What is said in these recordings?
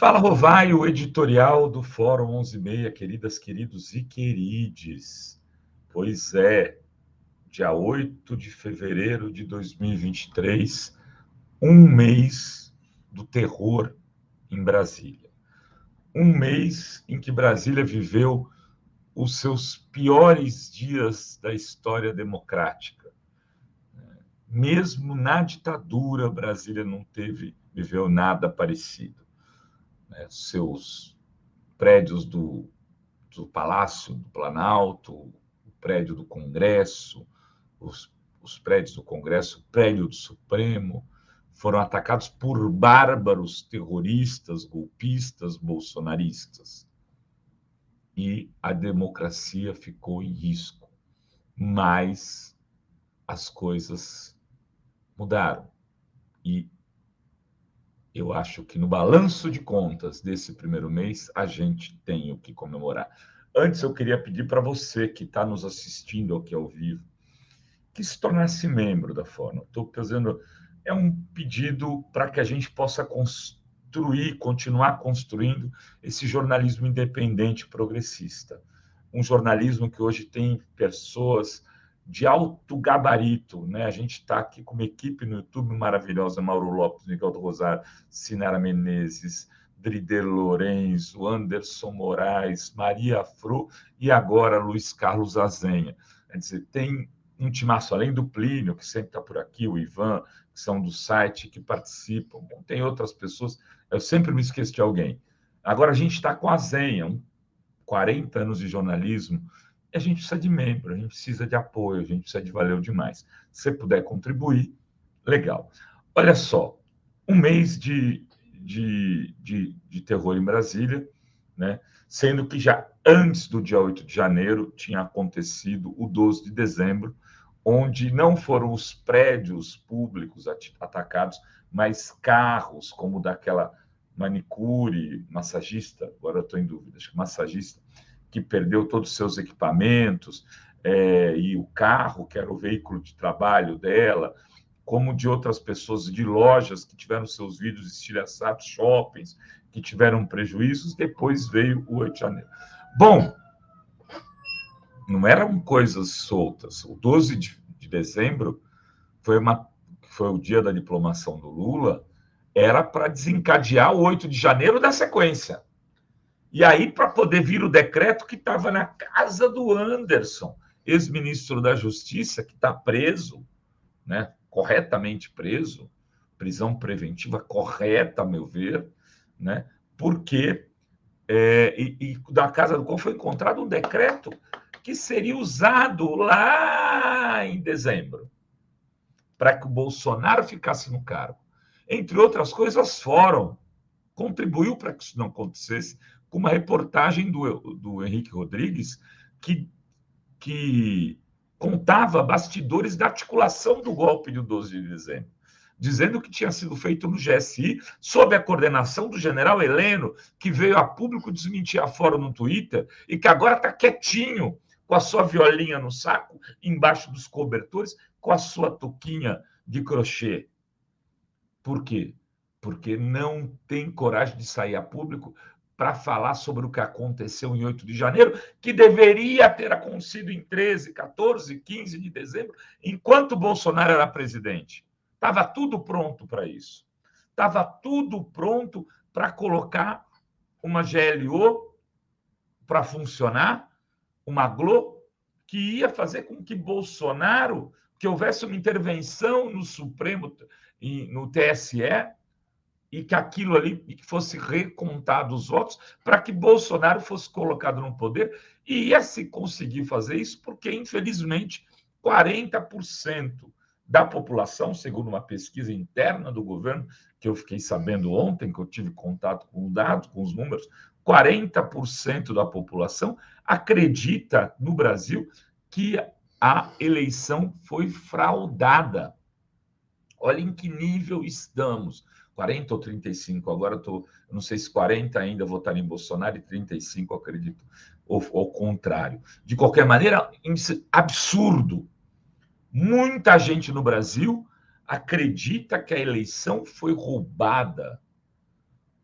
Fala, Rovai, o editorial do Fórum 11:30, queridas, queridos e querides. Pois é, dia 8 de fevereiro de 2023, um mês do terror em Brasília. Um mês em que Brasília viveu os seus piores dias da história democrática. Mesmo na ditadura, Brasília não viveu nada parecido. Seus prédios do Palácio do Planalto, o prédio do Congresso, os prédios do Congresso, o prédio do Supremo, foram atacados por bárbaros terroristas, golpistas, bolsonaristas. E a democracia ficou em risco. Mas as coisas mudaram. E eu acho que no balanço de contas desse primeiro mês, a gente tem o que comemorar. Antes, eu queria pedir para você que está nos assistindo aqui ao vivo, que se tornasse membro da Fórum. Estou fazendo... É um pedido para que a gente possa continuar construindo esse jornalismo independente progressista. Um jornalismo que hoje tem pessoas de alto gabarito, né? A gente está aqui com uma equipe no YouTube maravilhosa: Mauro Lopes, Miguel do Rosário, Sinara Menezes, Drider Lourenço, Anderson Moraes, Maria Fru e agora Luiz Carlos Azenha. Quer dizer, tem um timaço, além do Plínio, que sempre está por aqui, o Ivan, que são do site, que participam. Bom, tem outras pessoas, eu sempre me esqueço de alguém. Agora a gente está com a Azenha, 40 anos de jornalismo, a gente precisa de membro, a gente precisa de apoio, a gente precisa de Valeu Demais. Se você puder contribuir, legal. Olha só, um mês de terror em Brasília, né? Sendo que já antes do dia 8 de janeiro tinha acontecido o 12 de dezembro, onde não foram os prédios públicos atacados, mas carros, como daquela manicure, massagista, agora eu estou em dúvida, acho que massagista, que perdeu todos os seus equipamentos, e o carro, que era o veículo de trabalho dela, como de outras pessoas de lojas que tiveram seus vidros estilhaçados, shoppings, que tiveram prejuízos. Depois veio o 8 de janeiro. Bom, não eram coisas soltas. O 12 de dezembro foi o dia da diplomação do Lula, era para desencadear o 8 de janeiro da sequência. E aí, para poder vir o decreto que estava na casa do Anderson, ex-ministro da Justiça, que está preso, né, corretamente preso, prisão preventiva correta, a meu ver, né, porque da casa do qual foi encontrado um decreto que seria usado lá em dezembro, para que o Bolsonaro ficasse no cargo. Entre outras coisas, Fórum contribuiu para que isso não acontecesse, com uma reportagem do Henrique Rodrigues, que contava bastidores da articulação do golpe de 12 de dezembro, dizendo que tinha sido feito no GSI, sob a coordenação do general Heleno, que veio a público desmentir a Fórum no Twitter, e que agora está quietinho, com a sua violinha no saco, embaixo dos cobertores, com a sua touquinha de crochê. Por quê? Porque não tem coragem de sair a público para falar sobre o que aconteceu em 8 de janeiro, que deveria ter acontecido em 13, 14, 15 de dezembro, enquanto Bolsonaro era presidente. Estava tudo pronto para isso. Estava tudo pronto para colocar uma GLO para funcionar, uma GLO, que ia fazer com que Bolsonaro, que houvesse uma intervenção no Supremo, no TSE, e que aquilo ali que fosse recontado os votos para que Bolsonaro fosse colocado no poder. E ia se conseguir fazer isso porque, infelizmente, 40% da população, segundo uma pesquisa interna do governo, que eu fiquei sabendo ontem, que eu tive contato com o dado, com os números, 40% da população acredita no Brasil que a eleição foi fraudada. Olha em que nível estamos. 40 ou 35, agora eu não sei se 40 ainda votaram em Bolsonaro e 35, acredito, ou ao contrário. De qualquer maneira, absurdo. Muita gente no Brasil acredita que a eleição foi roubada.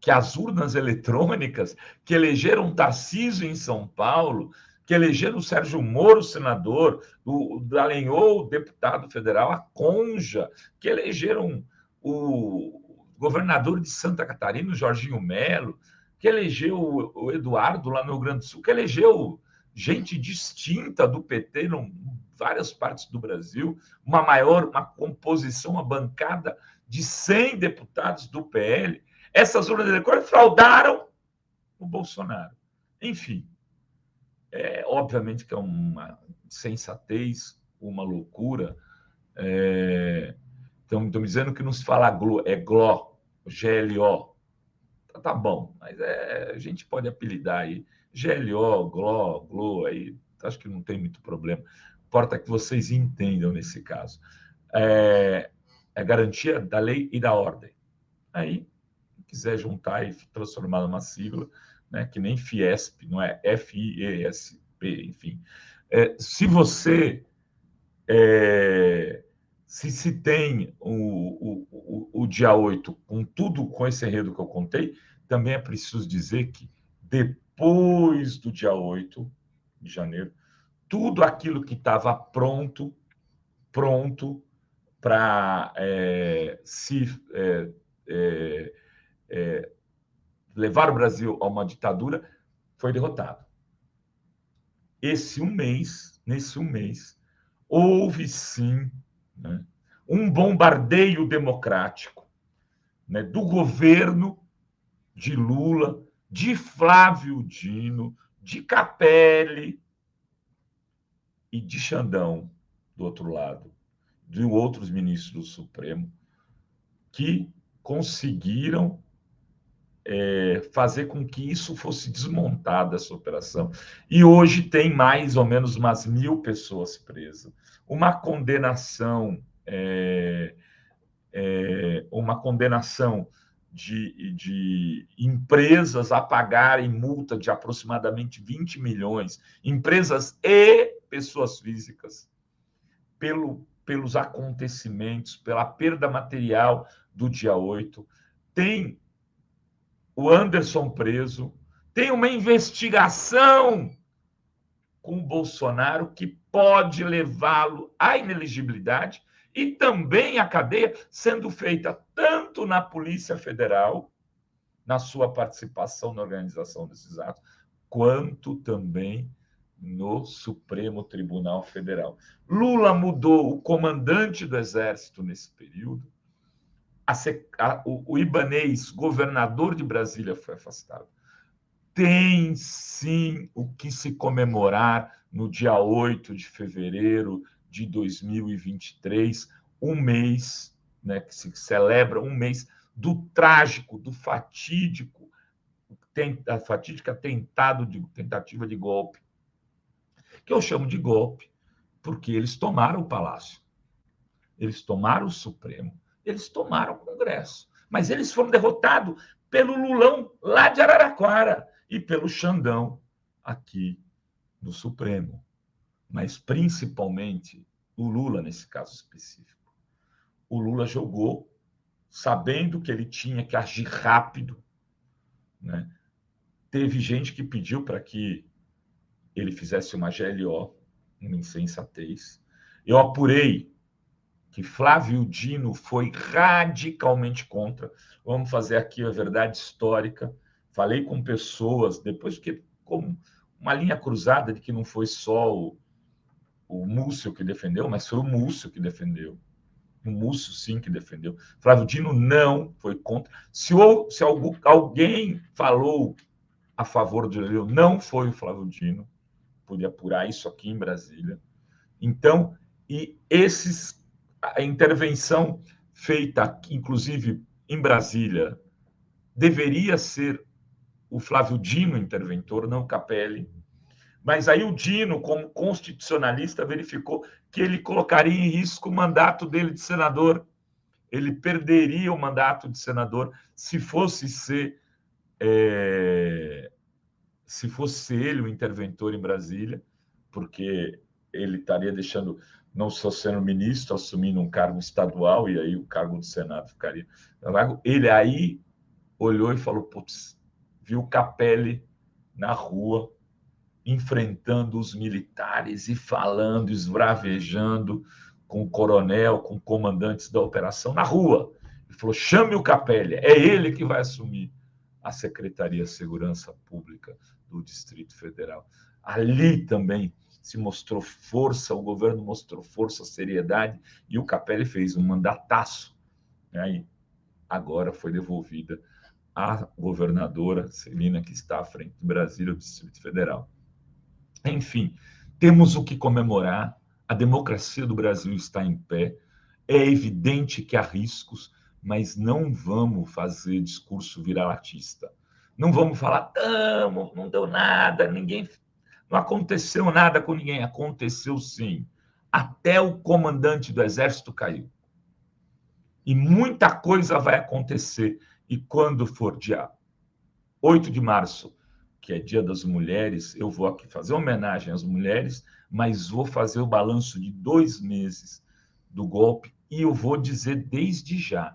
que as urnas eletrônicas que elegeram Tarcísio em São Paulo, que elegeram o Sérgio Moro, senador, o Dallagnol, deputado federal, a Conja, que elegeram o governador de Santa Catarina, o Jorginho Melo, que elegeu o Eduardo lá no Rio Grande do Sul, que elegeu gente distinta do PT em várias partes do Brasil, uma composição, uma bancada de 100 deputados do PL. Essas urnas eletrônicas fraudaram o Bolsonaro. Enfim, obviamente que é uma sensatez, uma loucura. Estão me dizendo que não se fala GLO, é GLO, GLO. Tá bom, mas a gente pode apelidar aí GLO, GLO, GLO, aí acho que não tem muito problema. Importa que vocês entendam nesse caso. É garantia da lei e da ordem. Aí, se quiser juntar e transformar numa sigla, né, que nem Fiesp, não é FIESP, enfim. Se você se tem o dia 8 com tudo, com esse enredo que eu contei, também é preciso dizer que depois do dia 8 de janeiro, tudo aquilo que estava pronto para levar o Brasil a uma ditadura foi derrotado. Nesse um mês, houve sim, né, um bombardeio democrático, né, do governo de Lula, de Flávio Dino, de Capelli e de Xandão, do outro lado, de outros ministros do Supremo, que conseguiram fazer com que isso fosse desmontada, essa operação. E hoje tem mais ou menos umas 1.000 pessoas presas. Uma condenação de empresas a pagarem multa de aproximadamente 20 milhões, empresas e pessoas físicas, pelos acontecimentos, pela perda material do dia 8. Tem o Anderson preso, tem uma investigação com o Bolsonaro que pode levá-lo à inelegibilidade e também a cadeia sendo feita tanto na Polícia Federal, na sua participação na organização desses atos, quanto também no Supremo Tribunal Federal. Lula mudou o comandante do Exército nesse período. O Ibanez, governador de Brasília, foi afastado. Tem, sim, o que se comemorar no dia 8 de fevereiro de 2023, um mês, né, que se celebra um mês do trágico, do fatídico, a fatídica tentativa de golpe, que eu chamo de golpe, porque eles tomaram o Palácio, eles tomaram o Supremo, eles tomaram o Congresso, mas eles foram derrotados pelo Lulão lá de Araraquara e pelo Xandão aqui no Supremo, mas principalmente o Lula nesse caso específico. O Lula jogou sabendo que ele tinha que agir rápido, né? Teve gente que pediu para que ele fizesse uma GLO, uma insensatez. Eu apurei que Flávio Dino foi radicalmente contra. Vamos fazer aqui a verdade histórica. Falei com pessoas, depois que como uma linha cruzada de que não foi só o Múcio que defendeu, mas foi o Múcio que defendeu. O Múcio, sim, que defendeu. Flávio Dino não foi contra. Se alguém falou a favor de Lula, não foi o Flávio Dino. Pude apurar isso aqui em Brasília. Então, a intervenção feita, inclusive, em Brasília, deveria ser o Flávio Dino interventor, não o Capelli. Mas aí o Dino, como constitucionalista, verificou que ele colocaria em risco o mandato dele de senador. Ele perderia o mandato de senador se fosse ele o interventor em Brasília, porque ele estaria deixando, não só sendo ministro, assumindo um cargo estadual, e aí o cargo do Senado ficaria. Ele aí olhou e falou, putz, viu Capelli na rua, enfrentando os militares e falando, esbravejando com o coronel, com comandantes da operação na rua. Ele falou, chame o Capelli, é ele que vai assumir a Secretaria de Segurança Pública do Distrito Federal. Ali também se mostrou força, o governo mostrou força, seriedade, e o Capelli fez um mandataço. Né? Agora foi devolvida à governadora Celina, que está à frente de Brasília, do Distrito Federal. Enfim, temos o que comemorar, a democracia do Brasil está em pé, é evidente que há riscos, mas não vamos fazer discurso viralatista. Não vamos falar, não deu nada, não aconteceu nada com ninguém. Aconteceu sim. Até o comandante do Exército caiu. E muita coisa vai acontecer. E quando for dia 8 de março, que é Dia das Mulheres, eu vou aqui fazer homenagem às mulheres, mas vou fazer o balanço de 2 meses do golpe e eu vou dizer desde já,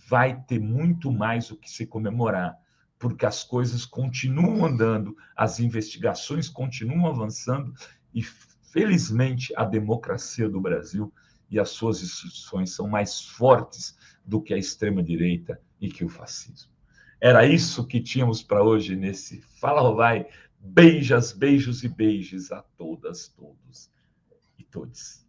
vai ter muito mais o que se comemorar, porque as coisas continuam andando, as investigações continuam avançando e, felizmente, a democracia do Brasil e as suas instituições são mais fortes do que a extrema-direita e que o fascismo. Era isso que tínhamos para hoje nesse Fala Rovai. Beijas, beijos e beijos a todas, todos e todes.